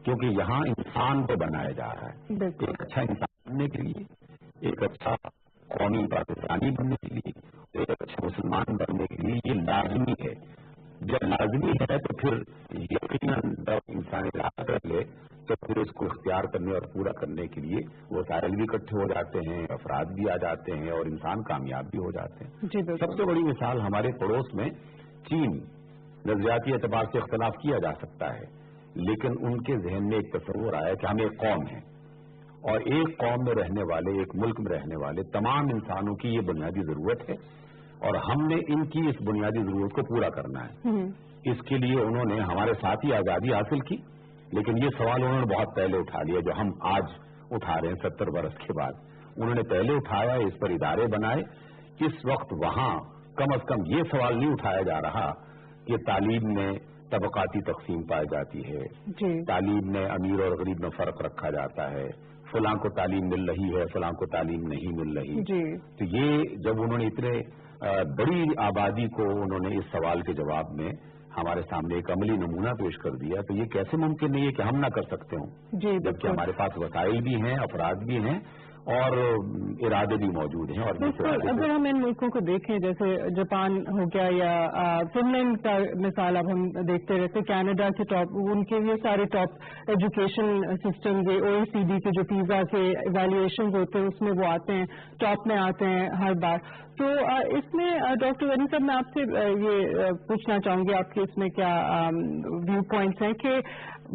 کیونکہ یہاں انسان کو بنایا جا رہا ہے، ایک اچھا انسان بننے کے لیے، ایک اچھا قومی پاکستانی بننے کے لیے، ایک اچھا مسلمان بننے کے لیے یہ لازمی ہے. جب لازمی ہے تو پھر یقیناً جب انسان ارادہ کر لے تو پھر اس کو اختیار کرنے اور پورا کرنے کے لیے وسائل بھی اکٹھے ہو جاتے ہیں، افراد بھی آ جاتے ہیں اور انسان کامیاب بھی ہو جاتے ہیں. سب سے بڑی مثال ہمارے پڑوس میں چین. نظریاتی اعتبار سے اختلاف کیا جا سکتا ہے، لیکن ان کے ذہن میں ایک تصور آیا کہ ہم ایک قوم ہیں اور ایک قوم میں رہنے والے، ایک ملک میں رہنے والے تمام انسانوں کی یہ بنیادی ضرورت ہے اور ہم نے ان کی اس بنیادی ضرورت کو پورا کرنا ہے. اس کے لیے انہوں نے ہمارے ساتھ ہی آزادی حاصل کی، لیکن یہ سوال انہوں نے بہت پہلے اٹھا لیا جو ہم آج اٹھا رہے ہیں 70 برس کے بعد. انہوں نے پہلے اٹھایا، اس پر ادارے بنائے. اس وقت وہاں کم از کم یہ سوال نہیں اٹھایا جا رہا کہ تعلیم میں طبقاتی تقسیم پائی جاتی ہے، تعلیم میں امیر اور غریب میں فرق رکھا جاتا ہے، فلاں کو تعلیم مل رہی ہے فلاں کو تعلیم نہیں مل رہی. تو یہ جب انہوں نے اتنے بڑی آبادی کو انہوں نے اس سوال کے جواب میں ہمارے سامنے ایک عملی نمونہ پیش کر دیا، تو یہ کیسے ممکن نہیں ہے کہ ہم نہ کر سکتے ہوں، جبکہ ہمارے پاس وسائل بھی ہیں، افراد بھی ہیں اور ارادے بھی موجود ہیں. اور اگر ہم ان ملکوں کو دیکھیں جیسے جاپان ہو گیا یا فن لینڈ کا مثال اب ہم دیکھتے رہتے، کینیڈا کے ٹاپ، ان کے یہ سارے ٹاپ ایجوکیشن سسٹم OECD کے جو پیزا کے ایویلویشن ہوتے ہیں اس میں وہ آتے ہیں، ٹاپ میں آتے ہیں ہر بار. تو اس میں ڈاکٹر غنی صاحب میں آپ سے یہ پوچھنا چاہوں گی آپ کے اس میں کیا ویو پوائنٹس ہیں کہ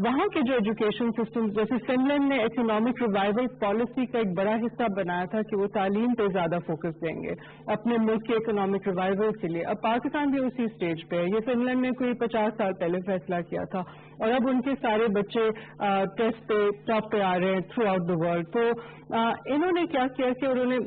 وہاں کے جو ایجوکیشن سسٹم، جیسے فن لینڈ نے اکنامک ریوائول پالیسی کا ایک بڑا حصہ بنایا تھا کہ وہ تعلیم پہ زیادہ فوکس دیں گے اپنے ملک کے اکنامک ریوائول کے لیے. اب پاکستان بھی اسی اسٹیج پہ ہے. یہ فن لینڈ نے کوئی 50 سال پہلے فیصلہ کیا تھا اور اب ان کے سارے بچے ٹیسٹ پہ ٹاپ پہ آ رہے ہیں تھرو آؤٹ دا ورلڈ. تو انہوں نے کیا کیا کہ انہوں نے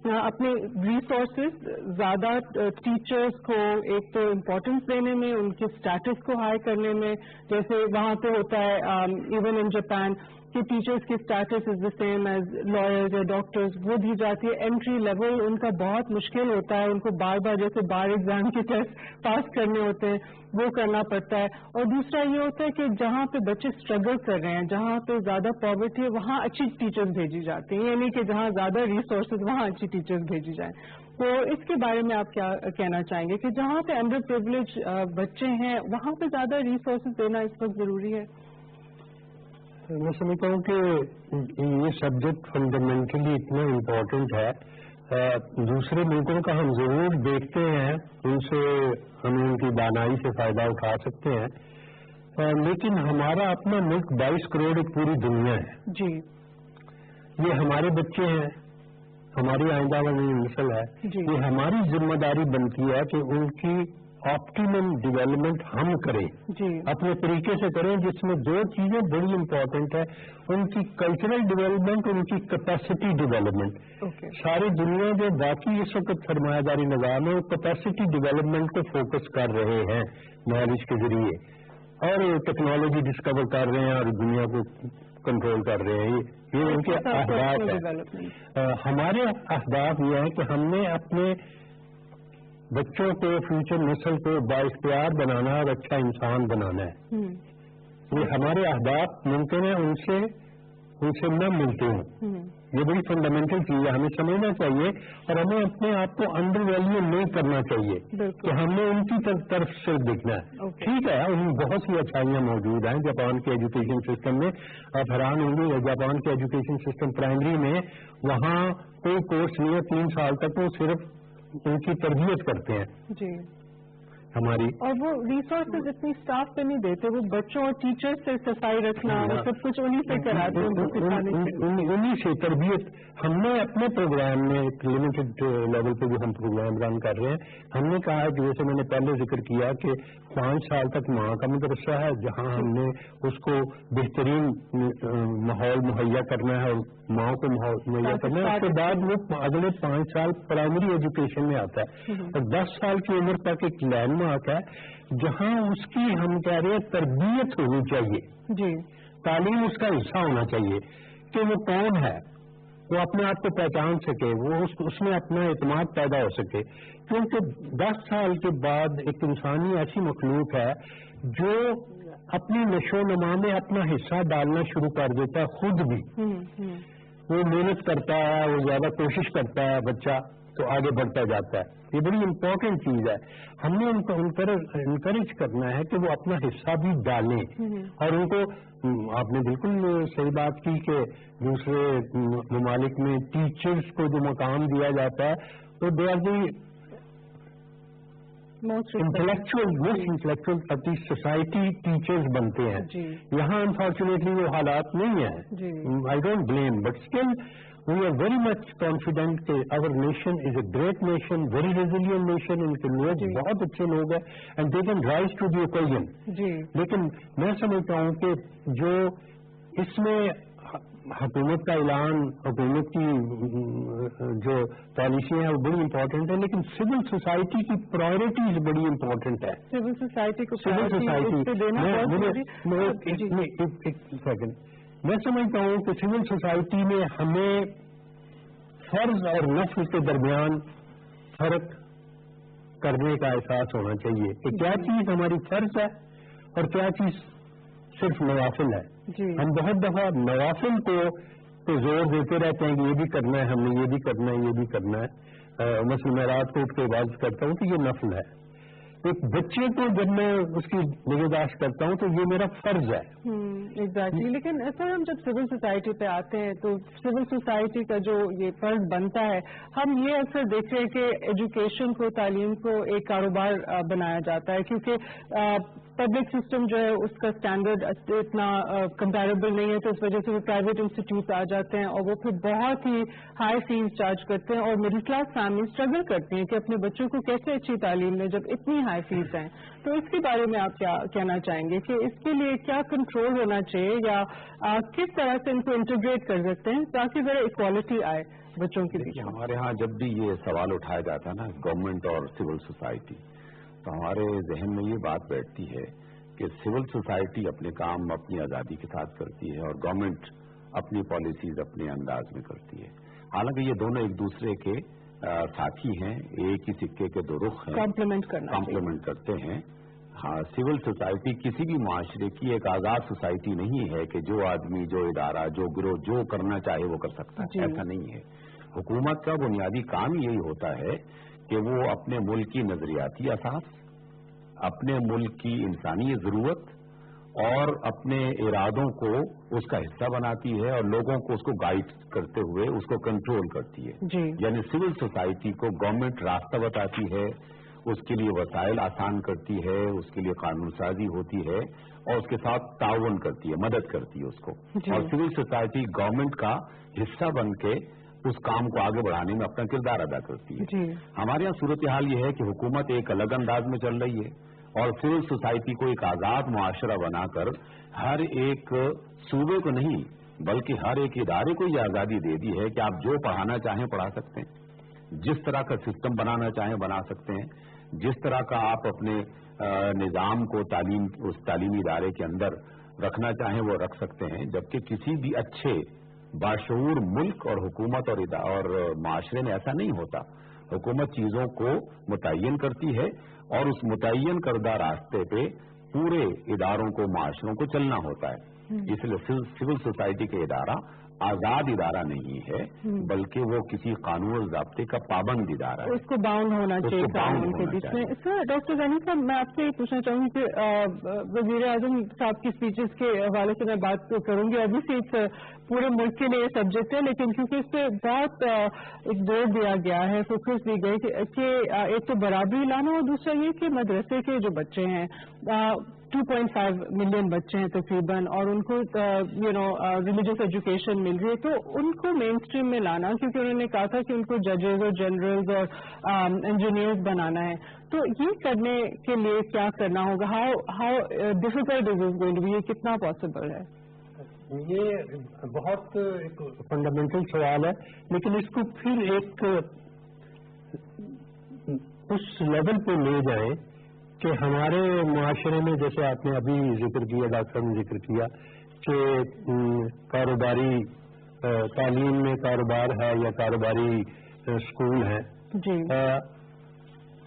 اپنے ریسورسز زیادہ ٹیچرز کو ایک تو امپورٹنس دینے میں، ان کے اسٹیٹس کو ہائی کرنے میں، جیسے وہاں پہ ہوتا ہے ایون ان جاپان کہ ٹیچرز کی status is the same as lawyers یا ڈاکٹرز، وہ دی جاتی ہے. انٹری لیول ان کا بہت مشکل ہوتا ہے، ان کو بار بار جیسے بار ایگزام کے ٹیسٹ پاس کرنے ہوتے ہیں وہ کرنا پڑتا ہے. اور دوسرا یہ ہوتا ہے کہ جہاں پہ بچے اسٹرگل کر رہے ہیں، جہاں پہ زیادہ پاورٹی ہے، وہاں اچھی ٹیچرز بھیجی جاتی ہیں، یعنی کہ جہاں زیادہ ریسورسز وہاں اچھی ٹیچرز بھیجی جائیں. تو اس کے بارے میں آپ کیا کہنا چاہیں گے کہ جہاں پہ انڈر پریولیج بچے ہیں وہاں پہ زیادہ ریسورسز دینا اس وقت ضروری ہے؟ میں سمجھتا ہوں کہ یہ سبجیکٹ فنڈامنٹلی اتنا امپورٹنٹ ہے. دوسرے ملکوں کا ہم ضرور دیکھتے ہیں، ان سے ہم ان کی دانائی سے فائدہ اٹھا سکتے ہیں، لیکن ہمارا اپنا ملک 22 کروڑ ایک پوری دنیا ہے. یہ ہمارے بچے ہیں، ہماری آئندہ والی نسل ہے. یہ ہماری ذمہ داری بنتی ہے کہ ان کی آپٹیمم ڈیولپمنٹ ہم کریں، اپنے طریقے سے کریں، جس میں دو چیزیں بڑی امپورٹنٹ ہے. ان کی کلچرل ڈیولپمنٹ، ان کی کیپیسٹی ڈیولپمنٹ. ساری دنیا جو باقی اس وقت سرمایہ داری نظام ہے وہ کیپیسٹی ڈیولپمنٹ کو فوکس کر رہے ہیں نالج کے ذریعے، اور ٹیکنالوجی ڈسکور کر رہے ہیں اور دنیا کو کنٹرول کر رہے ہیں. یہ ان کے اہداف ہیں. ہمارے اہداف یہ ہے کہ ہم نے اپنے بچوں کو، فیوچر نسل کو بااختیار بنانا اور اچھا انسان بنانا ہے. یہ ہمارے اہداف ممکن ہے ان سے نہ ملتے ہوں. یہ بڑی فنڈامنٹل چیز ہے، ہمیں سمجھنا چاہیے اور ہمیں اپنے آپ کو انڈر ویلیو نہیں کرنا چاہیے کہ ہم نے ان کی طرف سے دیکھنا ہے. ٹھیک ہے، ان بہت سی اچھائیاں موجود ہیں جاپان کے ایجوکیشن سسٹم میں. آپ حیران ہوں گے، جاپان کے ایجوکیشن سسٹم پرائمری میں وہاں کوئی کورس نہیں ہے 3 سال تک، وہ صرف ان کی تربیت کرتے ہیں ہماری. اور وہ ریسورسز اتنی اسٹاف پہ نہیں دیتے، وہ بچوں اور ٹیچر سے صفائی رکھنا وہ سب کچھ انہیں سے کراتے ہیں، انہیں سے تربیت. ہم نے اپنے پروگرام میں ایک لمیٹڈ لیول پہ جو ہم پروگرام رن کر رہے ہیں، ہم نے کہا کہ جیسے میں نے پہلے ذکر کیا کہ 5 سال تک ماں کا مدرسہ ہے جہاں ہم نے اس کو بہترین ماحول مہیا کرنا ہے اور ماں کو ماحول مہیا کرنا ہے. اس کے بعد وہ اگلے 5 سال پرائمری ایجوکیشن میں آتا ہے اور 10 سال کی عمر تک ایک لینڈ مارک ہے جہاں اس کی ہم کہہ رہے ہیں تربیت ہونی چاہیے. تعلیم اس کا حصہ ہونا چاہیے کہ وہ کون ہے، وہ اپنے آپ کو پہچان سکے، وہ اس میں اپنا اعتماد پیدا ہو سکے. کیونکہ 10 سال کے بعد ایک انسانی ایسی مخلوق ہے جو अपनी नशो नमा में अपना हिस्सा डालना शुरू कर देता है खुद भी। वो मेहनत करता है, वो ज्यादा कोशिश करता है बच्चा, तो आगे बढ़ता जाता है। ये बड़ी इम्पोर्टेंट चीज है। हमने उनको इनकरेज करना है कि वो अपना हिस्सा भी डालें, और उनको, आपने बिल्कुल सही बात की कि दूसरे ममालिक में टीचर्स को जो मकाम दिया जाता है तो they are the most intellectual अपनी सोसाइटी टीचर्स बनते हैं। यहाँ अनफॉर्चुनेटली वो हालात नहीं है। I don't blame, but still we are very much confident कि our nation is a great nation, very resilient nation. इनके लोग बहुत अच्छे लोग हैं and they can rise to the occasion. लेकिन मैं समझता हूँ कि जो इसमें हुकूमत का ऐलान, हुकूमत की जो पॉलिसी है वो बड़ी इम्पोर्टेंट है, लेकिन सिविल सोसाइटी की प्रायोरिटीज बड़ी इम्पोर्टेंट है। सिविल सोसाइटी को एक सेकंड, मैं समझता हूँ कि सिविल सोसाइटी में हमें फर्ज और नफ्ल के दरमियान फर्क करने का एहसास होना चाहिए कि क्या चीज हमारी फर्ज है और क्या चीज सिर्फ नवाफिल है। हम बहुत दफा नवाफिल को तो जोर देते रहते हैं कि ये भी करना है, हमने ये भी करना है, ये भी करना है। मसलन मैं रात को उठ के इबादत करता हूँ तो ये नफल है। एक बच्चे को जब मैं उसकी निगहदाश्त करता हूँ तो ये मेरा फर्ज है। एग्जैक्टली। लेकिन सर, हम जब सिविल सोसाइटी पे आते हैं तो सिविल सोसाइटी का जो ये फर्ज बनता है, हम ये अक्सर देखते हैं कि एजुकेशन को, तालीम को एक कारोबार बनाया जाता है, क्योंकि पब्लिक सिस्टम जो है उसका स्टैंडर्ड इतना कंपैरेबल नहीं है, तो इस वजह से वो प्राइवेट इंस्टीट्यूट आ जाते हैं और वो फिर बहुत ही हाई फीस चार्ज करते हैं, और मिडिल क्लास फैमिली स्ट्रगल करती हैं कि अपने बच्चों को कैसे अच्छी तालीम दें जब इतनी हाई फीस है। तो इसके बारे में आप क्या कहना चाहेंगे कि इसके लिए क्या कंट्रोल होना चाहिए, या किस तरह से इनको इंटीग्रेट कर सकते हैं ताकि जरा इक्वालिटी आए बच्चों के बीच? हमारे यहाँ जब भी ये सवाल उठाया जाता है ना, गवर्नमेंट और सिविल सोसाइटी, तो हमारे जहन में ये बात बैठती है कि सिविल सोसाइटी अपने काम अपनी आज़ादी के साथ करती है और गवर्नमेंट अपनी पॉलिसीज अपने अंदाज में करती है। हालांकि ये दोनों एक दूसरे के साथी हैं, एक ही सिक्के के दो रुख हैं, कॉम्प्लीमेंट करते हैं। हाँ, सिविल सोसाइटी किसी भी माशरे की एक आज़ाद सोसाइटी नहीं है कि जो आदमी, जो इदारा, जो गिरोह जो करना चाहे वो कर सकता है, ऐसा नहीं है। हुकूमत का बुनियादी काम यही होता है कि वो अपने मुल्क की नजरियाती असास, अपने मुल्क की इंसानी जरूरत और अपने इरादों को उसका हिस्सा बनाती है और लोगों को उसको गाइड करते हुए उसको कंट्रोल करती है। यानी सिविल सोसाइटी को गवर्नमेंट रास्ता बताती है, उसके लिए वसाइल आसान करती है, उसके लिए कानून साजी होती है और उसके साथ ताउन करती है, मदद करती है उसको। और सिविल सोसाइटी गवर्नमेंट का हिस्सा बन के उस काम को आगे बढ़ाने में अपना किरदार अदा करती है। हमारे यहाँ सूरत हाल ये है कि हुकूमत एक अलग अंदाज में चल रही है और सिविल सोसाइटी को एक आजाद मुआशरा बनाकर हर एक सूबे को नहीं बल्कि हर एक इदारे को ये आजादी दे दी है कि आप जो पढ़ाना चाहें पढ़ा सकते हैं, जिस तरह का सिस्टम बनाना चाहें बना सकते हैं, जिस तरह का आप अपने निजाम को उस तालीमी इदारे के अंदर रखना चाहें वो रख सकते हैं। जबकि किसी भी अच्छे बाशऊर मुल्क और हुकूमत और माशरे में ऐसा नहीं होता। हुकूमत चीजों को मुतय्यन करती है और उस मुतय्यन करदा रास्ते पे पूरे इदारों को, माशरों को चलना होता है। इसलिए सिविल सोसाइटी के इदारा आजाद इदारा नहीं है बल्कि वो किसी कानून और ज़ाब्ते का पाबंद इदारा है। उसको बाउंड होना चाहिए कानून के बीच में। सर, डॉक्टर ज़नी साहब, मैं आपसे ये पूछना चाहूंगी कि वज़ीर आज़म साहब की स्पीचेस के हवाले से मैं बात करूंगी। अभी से पूरे मुल्क के लिए ये सब्जेक्ट है, लेकिन क्योंकि इस पर बहुत एक जोर दिया गया है, फोकस दी गई कि एक तो बराबरी लाना और दूसरा ये कि मदरसे के जो बच्चे हैं 2.5 मिलियन बच्चे हैं तकरीबन, और उनको रिलीजियस एजुकेशन मिल रही है, तो उनको मेन स्ट्रीम में लाना, क्योंकि उन्होंने कहा था कि उनको जजेस और जनरल्स और इंजीनियर्स बनाना है। तो ये करने के लिए क्या करना होगा? How difficult is it going to be? ये कितना पॉसिबल है? ये बहुत एक फंडामेंटल सवाल है, लेकिन इसको फिर एक उस लेवल पे ले जाएं कि हमारे मुआशरे में, जैसे आपने अभी जिक्र किया, डॉक्टर ने जिक्र किया कि कारोबारी तालीम में कारोबार है या कारोबारी स्कूल है। जी।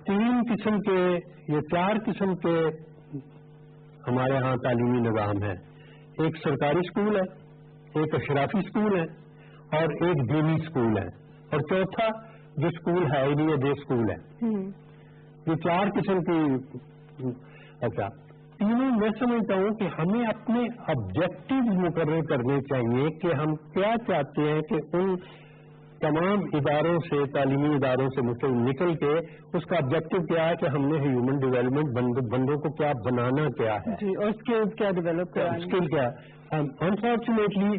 3 किस्म के या 4 किस्म के हमारे यहाँ तालीमी निज़ाम है, एक सरकारी स्कूल है, एक अशराफी स्कूल है और एक दीनी स्कूल है, और चौथा जो स्कूल है ये डे स्कूल है। ये 4 किस्म की। अच्छा, तीनों मैं समझता हूँ कि हमें अपने ऑब्जेक्टिव मुकर्रर करने चाहिए कि हम क्या चाहते हैं कि उन तमाम इदारों से, तालीमी इदारों से निकल के उसका ऑब्जेक्टिव क्या है कि हमने ह्यूमन डेवलपमेंट बंदों को क्या बनाना क्या है जी, और स्किल्स क्या डेवलप कराना, स्किल क्या। अनफॉर्चुनेटली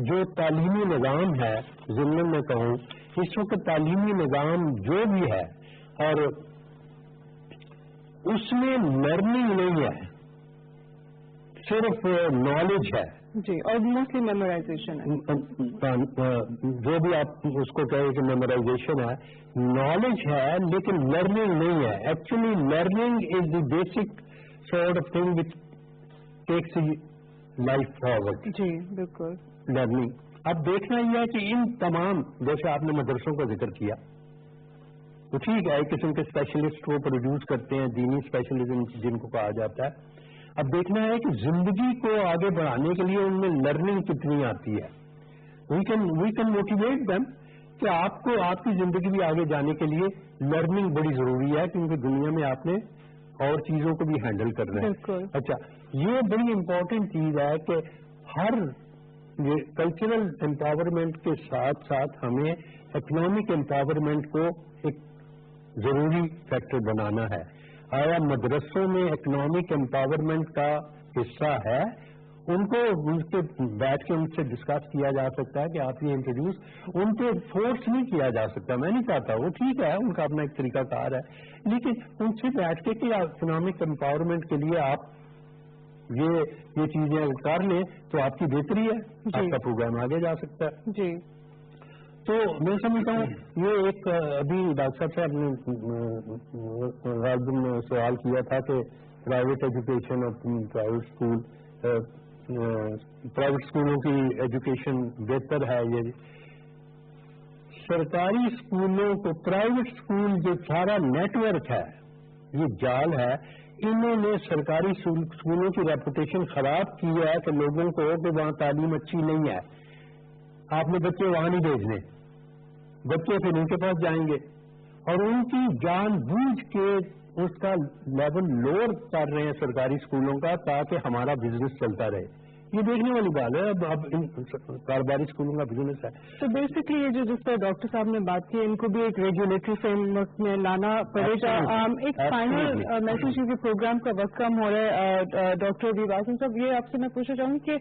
जो तालीमी निज़ाम है, ज़िम्मन में कहूँ, इस वक्त तालीमी निज़ाम जो भी है और उसमें लर्निंग नहीं है, सिर्फ नॉलेज है जी, और मोस्टली मेमोराइजेशन है। जो भी आप उसको कहें कि मेमोराइजेशन है, नॉलेज है लेकिन लर्निंग नहीं है। Actually learning is the basic sort of thing which takes life forward. जी बिल्कुल। लर्निंग अब देखना यह है कि इन तमाम, जैसे आपने मदरसों का जिक्र किया, तो ठीक है, एक किस्म के स्पेशलिस्ट को प्रोड्यूस करते हैं, दीनी स्पेशलिज्म जिनको कहा जाता है। अब देखना है कि जिंदगी को आगे बढ़ाने के लिए उनमें लर्निंग कितनी आती है। वी कैन मोटिवेट देम कि आपको आपकी जिंदगी भी आगे जाने के लिए लर्निंग बड़ी जरूरी है, क्योंकि दुनिया में आपने और चीजों को भी हैंडल करना है। अच्छा, ये बड़ी इंपॉर्टेंट चीज है कि हर ये कल्चरल एम्पावरमेंट के साथ साथ हमें इकोनॉमिक एम्पावरमेंट को एक जरूरी फैक्टर बनाना है। आया मदरसों में इकोनॉमिक एम्पावरमेंट का हिस्सा है? उनको उनसे बैठ के उनसे डिस्कस किया जा सकता है कि आप ये इंट्रोड्यूस, उनको फोर्स नहीं किया जा सकता। मैं नहीं चाहता, वो ठीक है, उनका अपना एक तरीकाकार है, लेकिन उनसे बैठ के कि इकोनॉमिक एम्पावरमेंट के लिए आप ये चीजें अगर कर लें तो आपकी बेहतरी है, आपका प्रोग्राम आगे जा सकता है। जी, तो मैं समझता हूँ ये एक अभी डॉक्टर साहब ने सवाल किया था कि प्राइवेट एजुकेशन और प्राइवेट स्कूल, प्राइवेट स्कूलों की एजुकेशन बेहतर है। ये सरकारी स्कूलों को, प्राइवेट स्कूल जो सारा नेटवर्क है, ये जाल है, इन्होंने सरकारी स्कूलों की रेपुटेशन खराब की है कि लोगों को कि वहाँ तालीम अच्छी नहीं है, आपने बच्चे वहाँ नहीं भेजने, बच्चे फिर उनके पास जाएंगे, और उनकी जानबूझ के उसका लेवल लोअर कर रहे हैं सरकारी स्कूलों का, ताकि हमारा बिजनेस चलता रहे। ये देखने वाली बात है। अब इन कारोबारी स्कूलों का बिजनेस है। तो बेसिकली ये जो जिस पर डॉक्टर साहब ने बात की, इनको भी एक रेगुलेटरी फ्रेमवर्क में लाना पड़ेगा। एक फाइनल मैसेज, क्योंकि प्रोग्राम का वक्त कम हो रहा है, डॉक्टर विवासन साहब, ये आपसे मैं पूछना चाहूँगी कि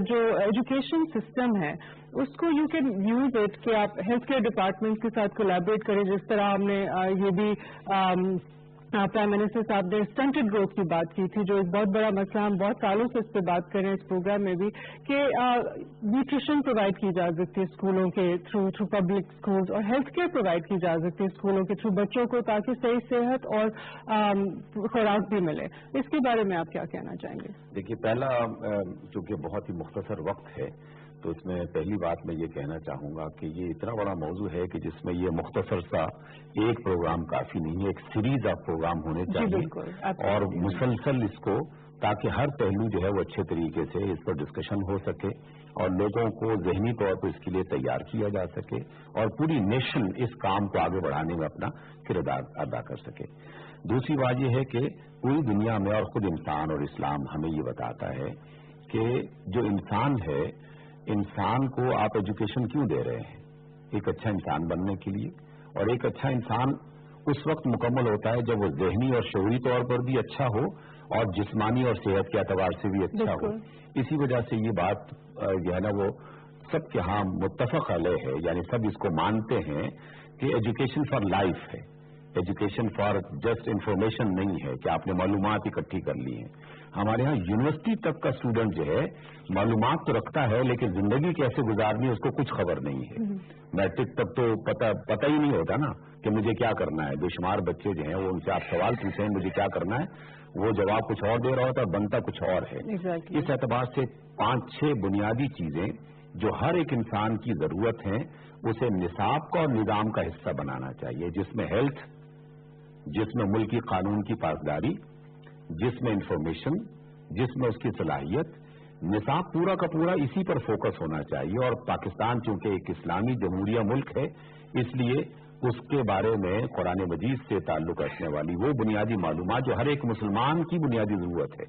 जो एजुकेशन सिस्टम है उसको यू कैन यूज इट कि आप हेल्थ केयर डिपार्टमेंट के साथ कोलैबोरेट करें, जिस तरह हमने ये भी प्राइम मिनिस्टर साहब ने स्टंटेड ग्रोथ की बात की थी, जो एक बहुत बड़ा मसला, हम बहुत सालों से इस पर बात कर रहे हैं इस प्रोग्राम में भी, कि न्यूट्रिशन प्रोवाइड की जा सकती है स्कूलों के थ्रू पब्लिक स्कूल्स, और हेल्थ केयर प्रोवाइड की जा सकती है स्कूलों के थ्रू बच्चों को, ताकि सही सेहत और खुराक भी मिले। इसके बारे में आप क्या कहना चाहेंगे? देखिए, पहला चूंकि बहुत ही मुख्तसर वक्त है, तो इसमें पहली बात मैं ये कहना चाहूँगा कि ये इतना बड़ा मौजू है कि जिसमें ये मुख्तसर सा एक प्रोग्राम काफ़ी नहीं है, एक सीरीज ऑफ प्रोग्राम होने चाहिए, और मुसलसल इसको, ताकि हर पहलू जो है वो अच्छे तरीके से इस पर डिस्कशन हो सके और लोगों को जहनी तौर पर इसके लिए तैयार किया जा सके, और पूरी नेशन इस काम को आगे बढ़ाने में अपना किरदार अदा कर सके। दूसरी बात यह है कि पूरी दुनिया में, और खुद इंसान और इस्लाम हमें ये बताता है कि जो इंसान है, इंसान को आप एजुकेशन क्यों दे रहे हैं? एक अच्छा इंसान बनने के लिए। और एक अच्छा इंसान उस वक्त मुकम्मल होता है जब वो ज़हनी और शऊरी तौर पर भी अच्छा हो और जिस्मानी और सेहत के एतबार से भी अच्छा हो। इसी वजह से ये बात जो है ना, वो सबके यहाँ मुत्तफक अलैह है, यानी सब इसको मानते हैं कि एजुकेशन फॉर लाइफ है, एजुकेशन फॉर जस्ट इंफॉर्मेशन नहीं है कि आपने मालूमात इकट्ठी कर ली है। हमारे यहाँ यूनिवर्सिटी तक का स्टूडेंट जो है मालूमात तो रखता है, लेकिन जिंदगी कैसे गुजारनी है उसको कुछ खबर नहीं है। मैट्रिक तक तो पता ही नहीं होता ना कि मुझे क्या करना है। बेशुमार बच्चे जो हैं, वो उनसे आप सवाल पूछें मुझे क्या करना है, वो जवाब कुछ और दे रहा होता है, बनता कुछ और है। इस एतबार से 5-6 बुनियादी चीजें जो हर एक इंसान की जरूरत है, उसे निसाब का और निजाम का हिस्सा बनाना चाहिए, जिसमें हेल्थ, जिसमें मुल्क की कानून की पासदारी, जिसमें इंफॉर्मेशन, जिसमें उसकी सलाहियत, निसाब पूरा का पूरा इसी पर फोकस होना चाहिए। और पाकिस्तान चूंकि एक इस्लामी जमहूरिया मुल्क है, इसलिए उसके बारे में कुरान मजीद से ताल्लुक रखने वाली वो बुनियादी मालूमात जो हर एक मुसलमान की बुनियादी जरूरत है,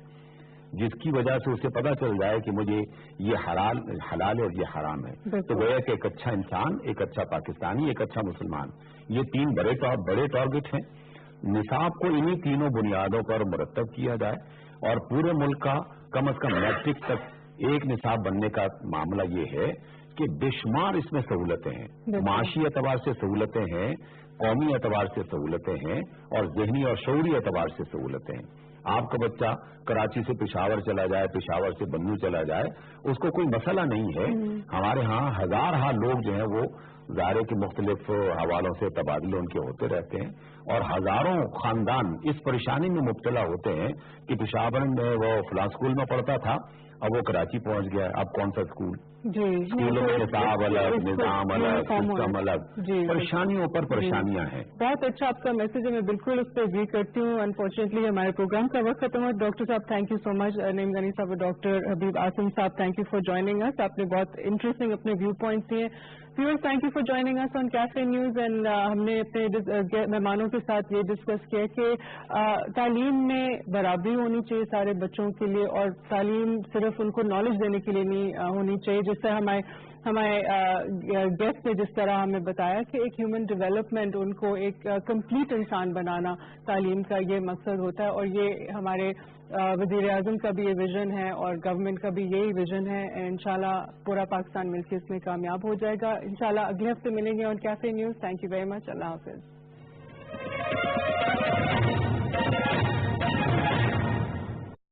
जिसकी वजह से उसे पता चल जाए कि मुझे ये हलाल है और ये हराम है। तो गोया कि एक अच्छा इंसान, एक अच्छा पाकिस्तानी, एक अच्छा मुसलमान, ये तीन बड़े टारगेट हैं। निसाब को इन्हीं तीनों बुनियादों पर मुरतब किया जाए और पूरे मुल्क का कम अज कम मैट्रिक तक एक निसाब बनने का मामला ये है कि बेशुमार इसमें सहूलतें हैं, माशी एतबार से सहूलतें हैं, कौमी एतबार से सहूलतें हैं और जहनी और शऊरी एतबार से सहूलतें हैं। आपका बच्चा कराची से पेशावर चला जाए, पेशावर से बन्नू चला जाए, उसको कोई मसला नहीं है। हमारे यहाँ हजार लोग जो हैं वो ज़ारे के मुख्तलिफ हवालों से तबादले उनके होते रहते हैं और हजारों खानदान इस परेशानी में मुब्तला होते हैं कि पेशावर में वो फलां स्कूल में पढ़ता था, अब वो कराची पहुंच गया, अब कौन सा स्कूल, स्कूलों में निसाब अलग, निजाम अलग, सिस्टम अलग, परेशानियों पर परेशानियां हैं। बहुत अच्छा आपका मैसेज है, मैं बिल्कुल उस पर एग्री करती हूँ। अनफॉर्चुनेटली हमारे प्रोग्राम का वक्त खत्म हुआ। डॉक्टर साहब thank you so much, Naeem Ghani साहब, डॉक्टर हबीब आसिम साहब thank you for joining us. आपने बहुत इंटरेस्टिंग अपने व्यू पॉइंट्स दिए। Viewers thank you for joining us on cafe news and हमने अपने मेहमानों के साथ ये डिस्कस किया कि तालीम में बराबरी होनी चाहिए सारे बच्चों के लिए और तालीम सिर्फ उनको नॉलेज देने के लिए नहीं होनी चाहिए। जिस तरह हमारे गेस्ट ने जिस तरह हमें बताया कि एक ह्यूमन डेवलपमेंट, उनको एक कंप्लीट इंसान बनाना तालीम का ये मकसद होता है और ये हमारे वज़ीर आज़म का भी ये विजन है और गवर्नमेंट का भी यही विजन है। इंशाल्लाह पूरा पाकिस्तान मिलकर इसमें कामयाब हो जाएगा। इंशाल्लाह अगले हफ्ते मिलेंगे on cafe news. Thank you very much. अल्लाह हाफिज़।